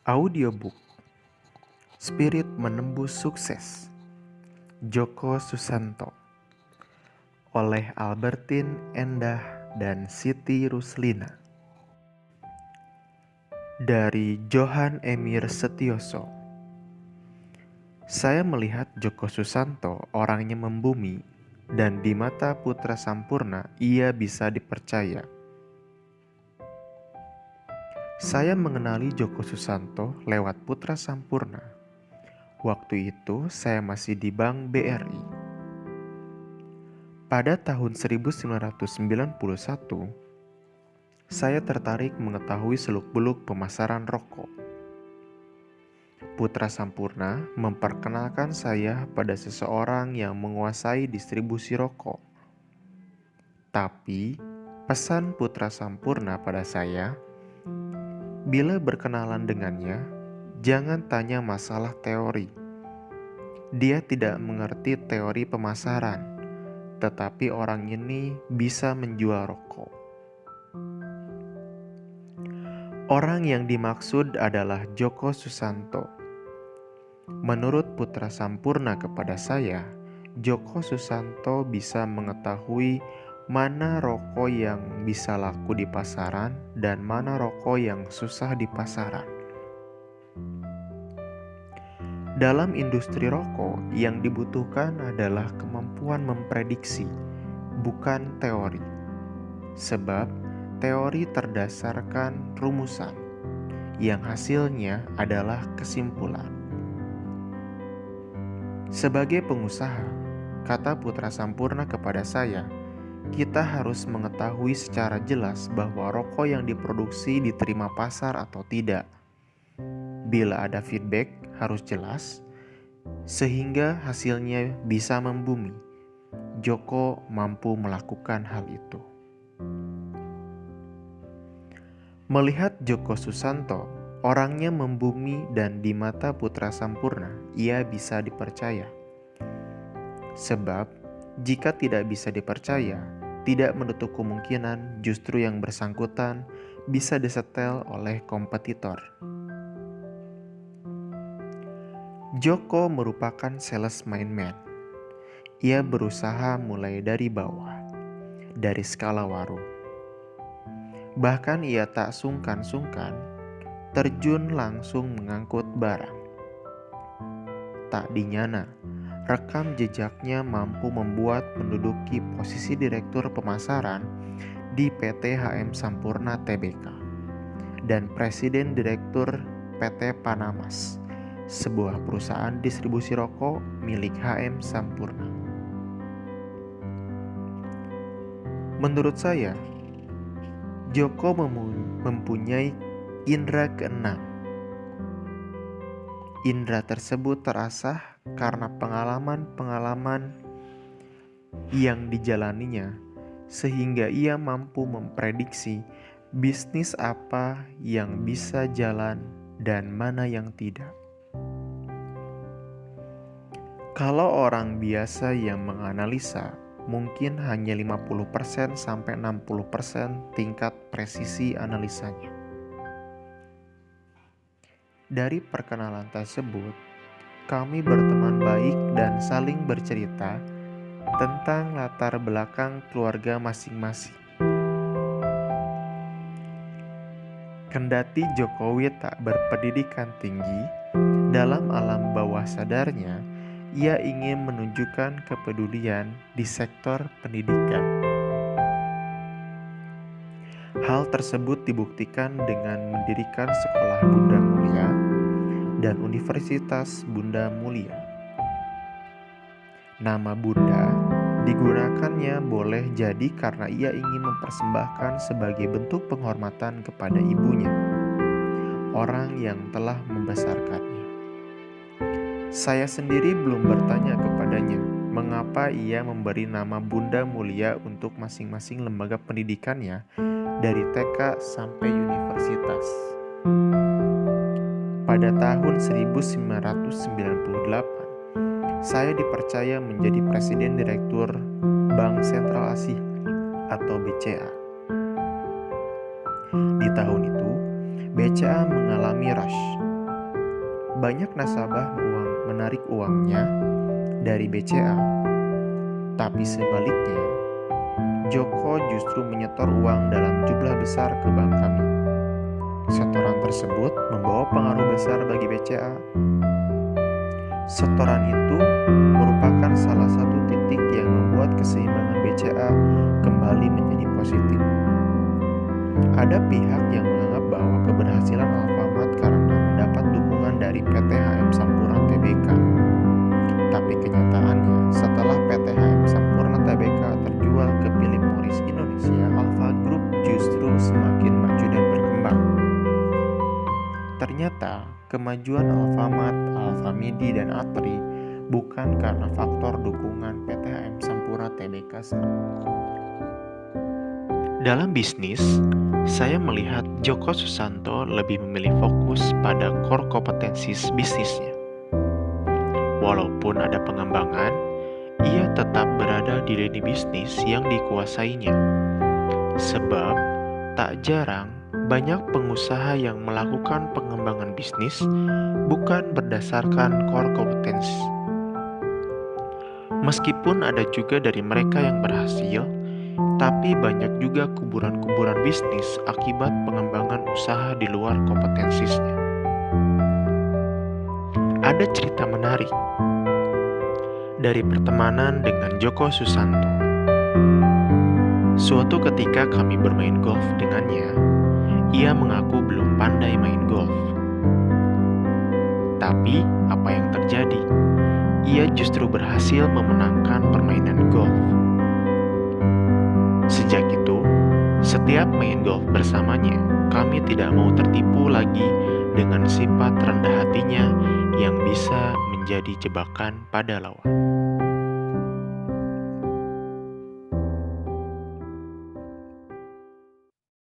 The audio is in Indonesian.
Audiobook Spirit Menembus Sukses Djoko Susanto oleh Albertine Endah dan Siti Ruslina dari Johan Emir Setioso. Saya melihat Djoko Susanto orangnya membumi dan di mata putra sampurna ia bisa dipercaya. Saya mengenali Djoko Susanto lewat putra sampurna. Waktu itu saya masih di Bank BRI. Pada tahun 1991, saya tertarik mengetahui seluk-beluk pemasaran rokok. Putra Sampurna memperkenalkan saya pada seseorang yang menguasai distribusi rokok. Tapi, pesan Putra Sampurna pada saya, bila berkenalan dengannya, jangan tanya masalah teori. Dia tidak mengerti teori pemasaran, tetapi orang ini bisa menjual rokok. Orang yang dimaksud adalah Djoko Susanto. Menurut Putra Sampurna kepada saya, Djoko Susanto bisa mengetahui mana rokok yang bisa laku di pasaran dan mana rokok yang susah di pasaran. Dalam industri rokok, yang dibutuhkan adalah kemampuan memprediksi, bukan teori. Sebab teori terdasarkan rumusan, yang hasilnya adalah kesimpulan. Sebagai pengusaha, kata Putra Sampurna kepada saya, kita harus mengetahui secara jelas bahwa rokok yang diproduksi diterima pasar atau tidak. Bila ada feedback, harus jelas, sehingga hasilnya bisa membumi. Djoko mampu melakukan hal itu. Melihat Djoko Susanto, orangnya membumi dan di mata Putra Sampurna, ia bisa dipercaya. Sebab, jika tidak bisa dipercaya, tidak menutup kemungkinan justru yang bersangkutan bisa disetel oleh kompetitor. Djoko merupakan sales main man. Ia berusaha mulai dari bawah, dari skala warung. Bahkan ia tak sungkan-sungkan terjun langsung mengangkut barang. Tak dinyana, rekam jejaknya mampu membuat menduduki posisi Direktur Pemasaran di PT HM Sampurna Tbk dan Presiden Direktur PT Panamas, sebuah perusahaan distribusi rokok milik HM Sampurna. Menurut saya, Djoko mempunyai indera keenam. Indera tersebut terasah karena pengalaman-pengalaman yang dijalaninya, sehingga ia mampu memprediksi bisnis apa yang bisa jalan dan mana yang tidak. Kalau orang biasa yang menganalisa, mungkin hanya 50% sampai 60% tingkat presisi analisanya. Dari perkenalan tersebut, kami berteman baik dan saling bercerita tentang latar belakang keluarga masing-masing. Kendati Jokowi tak berpendidikan tinggi, dalam alam bawah sadarnya, ia ingin menunjukkan kepedulian di sektor pendidikan. Hal tersebut dibuktikan dengan mendirikan Sekolah Bunda Mulia dan Universitas Bunda Mulia. Nama Bunda digunakannya boleh jadi karena ia ingin mempersembahkan sebagai bentuk penghormatan kepada ibunya, orang yang telah membesarkannya. Saya sendiri belum bertanya kepadanya mengapa ia memberi nama Bunda Mulia untuk masing-masing lembaga pendidikannya dari TK sampai universitas. Pada tahun 1998, saya dipercaya menjadi Presiden Direktur Bank Sentral Asia atau BCA. Di tahun itu, BCA mengalami rush banyak nasabah menarik uangnya dari BCA, tapi sebaliknya, Joko justru menyetor uang dalam jumlah besar ke bank kami. Setoran tersebut membawa pengaruh besar bagi BCA. Setoran itu merupakan salah satu titik yang membuat keseimbangan BCA kembali menjadi positif. Ada pihak yang menganggap bahwa keberhasilan Alfamart karena mendapat dukungan dari PT HM Sampurna Tbk. Tapi kenyataannya, setelah PT HM Sampurna Tbk terjual ke Philip Morris Indonesia, Alfa Group justru semakin maju dan berkembang. Ternyata, kemajuan Alfamart, Alfamidi, dan Atri bukan karena faktor dukungan PT HM Sampurna Tbk semata. Dalam bisnis, saya melihat Joko Susanto lebih memilih fokus pada core kompetensi bisnisnya. Walaupun ada pengembangan, ia tetap berada di lini bisnis yang dikuasainya. Sebab, tak jarang banyak pengusaha yang melakukan pengembangan bisnis bukan berdasarkan core kompetensi. Meskipun ada juga dari mereka yang berhasil, tapi banyak juga kuburan-kuburan bisnis akibat pengembangan usaha di luar kompetensinya. Ada cerita menarik dari pertemanan dengan Joko Susanto. Suatu ketika kami bermain golf dengannya, ia mengaku belum pandai main golf. Tapi apa yang terjadi? Ia justru berhasil memenangkan permainan golf. Sejak itu, setiap main golf bersamanya, kami tidak mau tertipu lagi dengan sifat rendah hatinya yang bisa menjadi jebakan pada lawan.